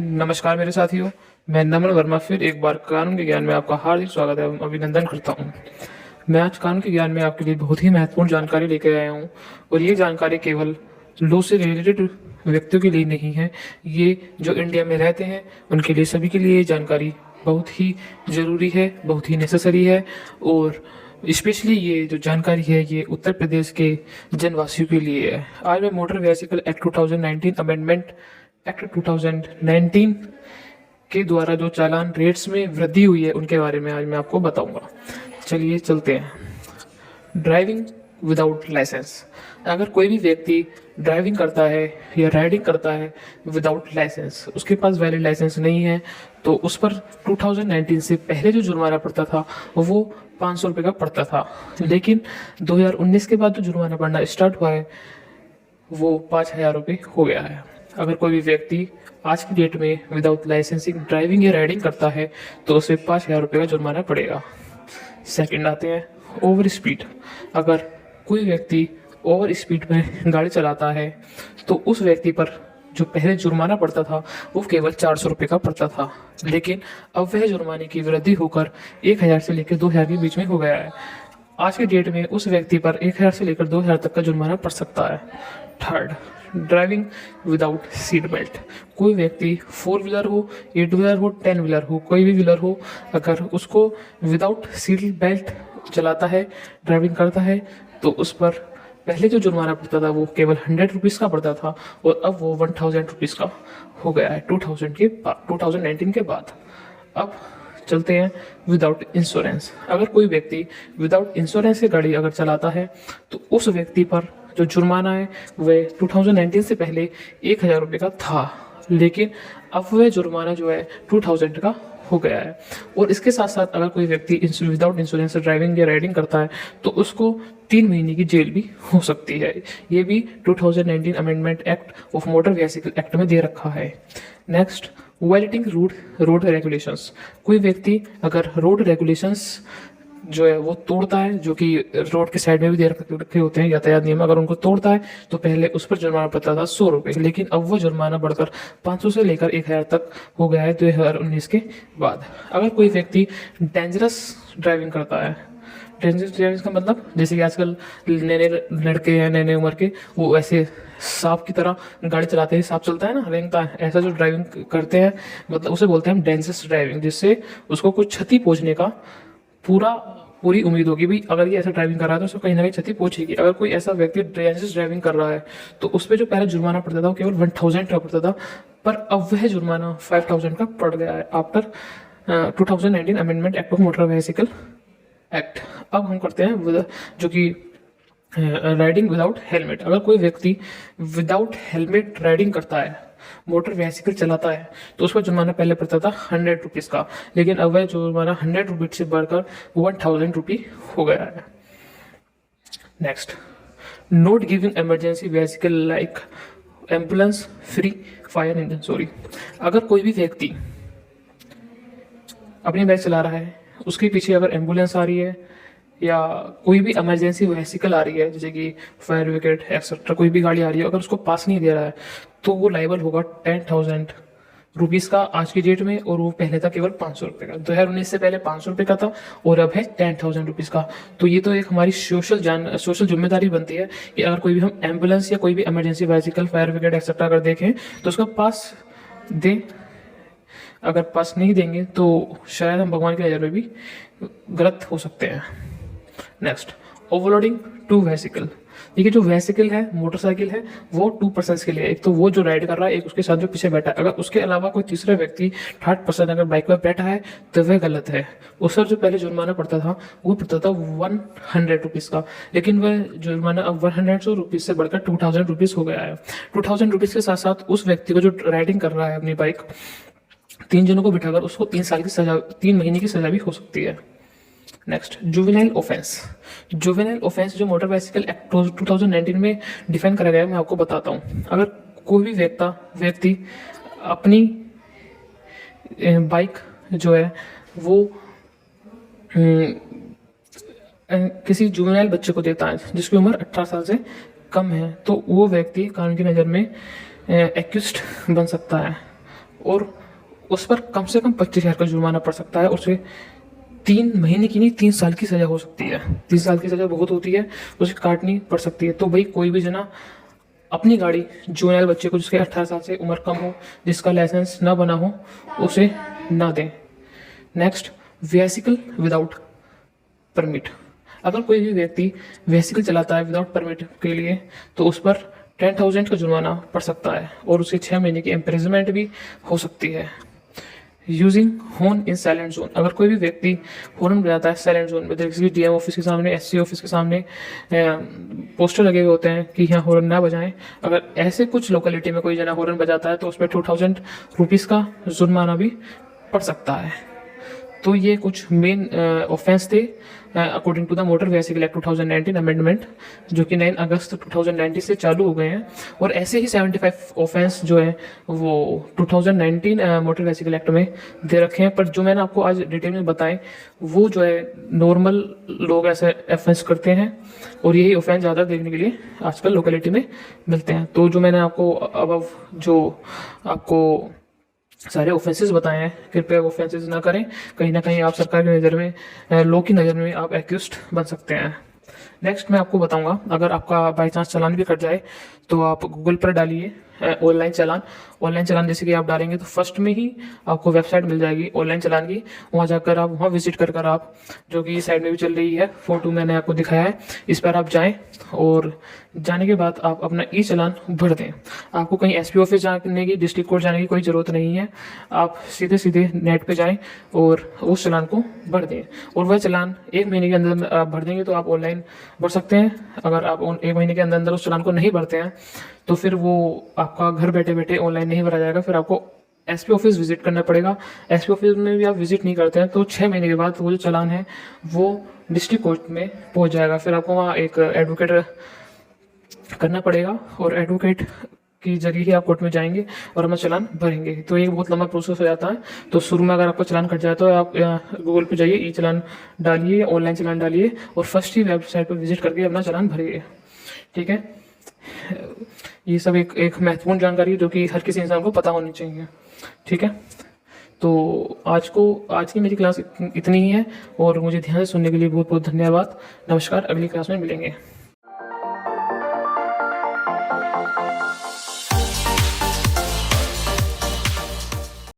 नमस्कार मेरे साथियों। मैं नमन वर्मा फिर एक बार कानून के ज्ञान में आपका हार्दिक स्वागत एवं अभिनंदन करता हूं। मैं आज कानून के ज्ञान में आपके लिए बहुत ही महत्वपूर्ण जानकारी लेकर आया हूं और ये जानकारी केवल लॉ से रिलेटेड व्यक्तियों के लिए नहीं है। ये जो इंडिया में रहते हैं उनके लिए, सभी के लिए ये जानकारी बहुत ही ज़रूरी है, बहुत ही नेसेसरी है। और स्पेशली ये जो जानकारी है ये उत्तर प्रदेश के जनवासियों के लिए है। आज मैं motor vehicle act 2019 amendment act 2019 के द्वारा जो चालान रेट्स में वृद्धि हुई है उनके बारे में आज मैं आपको बताऊंगा। चलिए चलते हैं। Driving without licence. अगर कोई भी व्यक्ति ड्राइविंग करता है या राइडिंग करता है विदाउट लाइसेंस, उसके पास वैलिड लाइसेंस नहीं है, तो उस पर 2019 से पहले जो जुर्माना पड़ता था वो 500 रुपये का पड़ता था। लेकिन 2019 के बाद जो जुर्माना पड़ना स्टार्ट हुआ है वो 5000 रुपये हो गया है। अगर कोई भी व्यक्ति आज की डेट में विदाउट लाइसेंसिंग ड्राइविंग या राइडिंग करता है तो उसे 5000 रुपये का जुर्माना पड़ेगा। सेकंड आते हैं ओवर स्पीड। अगर कोई व्यक्ति ओवर स्पीड में गाड़ी चलाता है तो उस व्यक्ति पर जो पहले जुर्माना पड़ता था वो केवल 400 रुपये का पड़ता था, लेकिन अब वह जुर्माने की वृद्धि होकर 1000 से लेकर 2000 के बीच में हो गया है। आज की डेट में उस व्यक्ति पर 1000 से लेकर 2000 तक का जुर्माना पड़ सकता है। Third, driving without seat belt. कोई व्यक्ति 4 व्हीलर हो, 8 व्हीलर हो, 10 व्हीलर हो, कोई भी व्हीलर हो, अगर उसको विदाउट सीट बेल्ट चलाता है, ड्राइविंग करता है, तो उस पर पहले जो जुर्माना पड़ता था वो केवल 100 रुपीज़ का पड़ता था और अब वो 1000 रुपीज़ का हो गया है 2019 के बाद। अब चलते हैं विदाउट इंश्योरेंस। अगर कोई व्यक्ति विदाउट इंश्योरेंस की गाड़ी अगर चलाता है तो उस व्यक्ति पर जो जुर्माना है वह 2019 से पहले 1000 रुपये का था, लेकिन अब वह जुर्माना जो है 2000 का हो गया है। और इसके साथ साथ अगर कोई व्यक्ति विदाउट इंश्योरेंस ड्राइविंग या राइडिंग करता है तो उसको 3 महीने की जेल भी हो सकती है। ये भी 2019 amendment act of motor vehicle act में दे रखा है। Next, violating road regulations. कोई व्यक्ति अगर रोड रेगुलेशंस जो है वो तोड़ता है, जो कि रोड के साइड में भी दे रखे होते हैं यातायात नियम, अगर उनको तोड़ता है तो पहले उस पर जुर्माना पड़ता था 100 रुपये, लेकिन अब वो जुर्माना बढ़कर 500 से लेकर 1000 तक हो गया है 2019 के बाद। अगर कोई व्यक्ति डेंजरस ड्राइविंग करता है, डेंजरस ड्राइविंग का मतलब जैसे कि आजकल नए लड़के हैं, नए उम्र के, वो ऐसे सांप की तरह गाड़ी चलाते हैं, सांप चलता है ना, रेंगता है, ऐसा जो ड्राइविंग करते हैं, मतलब उसे बोलते हैं हम डेंजरस ड्राइविंग, जिससे उसको कुछ क्षति पहुंचने का पूरी उम्मीद होगी भाई अगर ये ऐसा ड्राइविंग कर रहा है तो उसको कहीं ना कहीं क्षति पहुंचेगी। अगर कोई ऐसा व्यक्ति डेंजरस ड्राइविंग कर रहा है तो उस पर जो पहले जुर्माना पड़ता था वो केवल 1000 का पड़ता था, पर अब वह जुर्माना 5000 का पड़ गया है after 2019 amendment act of motor vehicle act. अब हम करते हैं जो कि राइडिंग विदाउट हेलमेट। अगर कोई व्यक्ति विदाउट हेलमेट राइडिंग करता है, मोटर व्हीकल चलाता है, तो उस पर जुर्माना पहले पड़ता था 100 रुपीज़ का, लेकिन अब वह जुर्माना 100 रुपीज़ से बढ़कर 1000 रुपये हो गया है। Next, note giving emergency vehicle like ambulance, free fire engine. Sorry, अगर कोई भी व्यक्ति अपनी बाइक चला रहा है, उसके पीछे अगर एम्बुलेंस आ रही है या कोई भी इमरजेंसी व्हीकल आ रही है जैसे कि फायर ब्रिगेड एक्सेट्रा, कोई भी गाड़ी आ रही है, अगर उसको पास नहीं दे रहा है तो वो लाइबल होगा 10,000 रुपीज़ का आज की डेट में, और वो पहले था केवल 500 रुपये का। 2019 से पहले 500 रुपये का था और अब है 10,000 रुपीज़ का। तो ये तो एक हमारी सोशल जिम्मेदारी बनती है कि अगर कोई भी हम एम्बुलेंस या कोई भी emergency vehicle, fire brigade etcetera अगर देखें तो उसका पास दें। अगर पास नहीं देंगे तो शायद हम भगवान की नज़र में भी गलत हो सकते हैं। Next, overloading to vehicle. देखिए, जो व्हीकल है, मोटरसाइकिल है, वो 2 पर्सन के लिए, एक तो वो जो राइड कर रहा है, एक उसके साथ जो पीछे बैठा है। अगर उसके अलावा कोई तीसरा व्यक्ति 3rd पर्सन अगर बाइक पर बैठा है तो वह गलत है। उस पर जो पहले जुर्माना पड़ता था वो पड़ता था 100 रुपीज़ का, लेकिन वह जुर्माना अब 100 रुपीज़ से बढ़कर 2000 रुपीज़ हो गया है। 2000 रुपीज़ के साथ साथ उस व्यक्ति को जो राइडिंग कर रहा है अपनी बाइक, 3 जनों को बिठाकर उसको 3 महीने की सजा भी हो सकती है। Next, juvenile offence. Juvenile offence जो मोटर व्हीकल एक्ट 2019 में डिफाइन करा गया है, मैं आपको बताता हूँ। अगर कोई भी व्यक्ति अपनी बाइक जो है वो किसी जुवेनाइल बच्चे को देता है जिसकी उम्र 18 साल से कम है, तो वो व्यक्ति कानून की नज़र में एक्यूज्ड बन सकता है और उस पर कम से कम 25,000 का जुर्माना पड़ सकता है। उसे 3 महीने की नहीं 3 साल की सज़ा हो सकती है। 3 साल की सज़ा बहुत होती है, उसे काटनी पड़ सकती है। तो भाई कोई भी जना अपनी गाड़ी जुवेनाइल बच्चे को जिसके 18 साल से उम्र कम हो, जिसका लाइसेंस ना बना हो, उसे ना दें। Next, vehicle without permit. अगर कोई भी व्यक्ति वेहिकल चलाता है विदाउट परमिट के लिए तो उस पर 10,000 का जुर्माना पड़ सकता है और उसे 6 महीने की इम्प्रिजमेंट भी हो सकती है। यूजिंग हॉर्न इन साइलेंट जोन। अगर कोई भी व्यक्ति हॉर्न बजाता है साइलेंट जोन में, जैसे कि डीएम ऑफिस के सामने, एससी ऑफिस के सामने पोस्टर लगे हुए होते हैं कि यहाँ हॉर्न ना बजाएं, अगर ऐसे कुछ लोकेलिटी में कोई जना हॉर्न बजाता है तो उस पर 2,000 रुपीज़ का जुर्माना भी पड़ सकता है। तो ये कुछ मेन ऑफेंस थे according to the motor vehicle act 2019 amendment, जो कि 9 अगस्त 2019 से चालू हो गए हैं। और ऐसे ही 75 ऑफेंस जो है वो 2019 मोटर व्हीकल एक्ट में दे रखे हैं, पर जो मैंने आपको आज डिटेल में बताएं वो जो है नॉर्मल लोग ऐसे ऑफेंस करते हैं और यही ऑफेंस ज़्यादा देखने के लिए आजकल लोकेलिटी में मिलते हैं। तो जो मैंने आपको अब जो आपको सारे ऑफेंसेस बताए हैं, कृपया ऑफेंसेस ना करें। कहीं ना कहीं आप सरकार की नज़र में, लोग की नज़र में आप एक्यूज्ड बन सकते हैं। नेक्स्ट मैं आपको बताऊंगा, अगर आपका बाई चांस चालान भी कट जाए तो आप गूगल पर डालिए ऑनलाइन चालान। ऑनलाइन चालान जैसे कि आप डालेंगे तो फर्स्ट में ही आपको वेबसाइट मिल जाएगी ऑनलाइन चालान की। वहाँ जाकर आप वहाँ विजिट कर आप, जो कि साइड में भी चल रही है, फोटो मैंने आपको दिखाया है, इस पर आप जाएं और जाने के बाद आप अपना ई चालान भर दें। आपको कहीं एसपी ऑफिस जाने की, डिस्ट्रिक्ट कोर्ट जाने की कोई ज़रूरत नहीं है। आप सीधे सीधे नेट पे जाएं और उस चालान को भर दें। और वह चालान 1 महीने के अंदर आप भर देंगे तो आप ऑनलाइन भर सकते हैं। अगर आप 1 महीने के अंदर अंदर उस चालान को नहीं भरते हैं तो फिर वो आपका घर बैठे बैठे ऑनलाइन नहीं भरा जाएगा, फिर आपको एसपी ऑफिस विजिट करना पड़ेगा। एसपी ऑफिस में भी आप विजिट नहीं करते हैं तो 6 महीने के बाद वो जो चालान है वो डिस्ट्रिक्ट कोर्ट में पहुंच जाएगा। फिर आपको वहाँ एक एडवोकेट करना पड़ेगा और एडवोकेट की जरिए ही आप कोर्ट में जाएंगे और अपना चालान भरेंगे। तो ये बहुत लंबा प्रोसेस हो जाता है। तो शुरू में अगर आपका चालान कट जाए तो आप गूगल पे जाइए, ई चालान डालिए, ऑनलाइन चालान डालिए और फर्स्ट ही वेबसाइट पर विजिट करके अपना चालान भरिए। ठीक है, ये सब एक महत्वपूर्ण जानकारी है जो कि हर किसी इंसान को पता होनी चाहिए। ठीक है, तो आज की मेरी क्लास इतनी ही है और मुझे ध्यान से सुनने के लिए बहुत बहुत धन्यवाद। नमस्कार, अगली क्लास में मिलेंगे।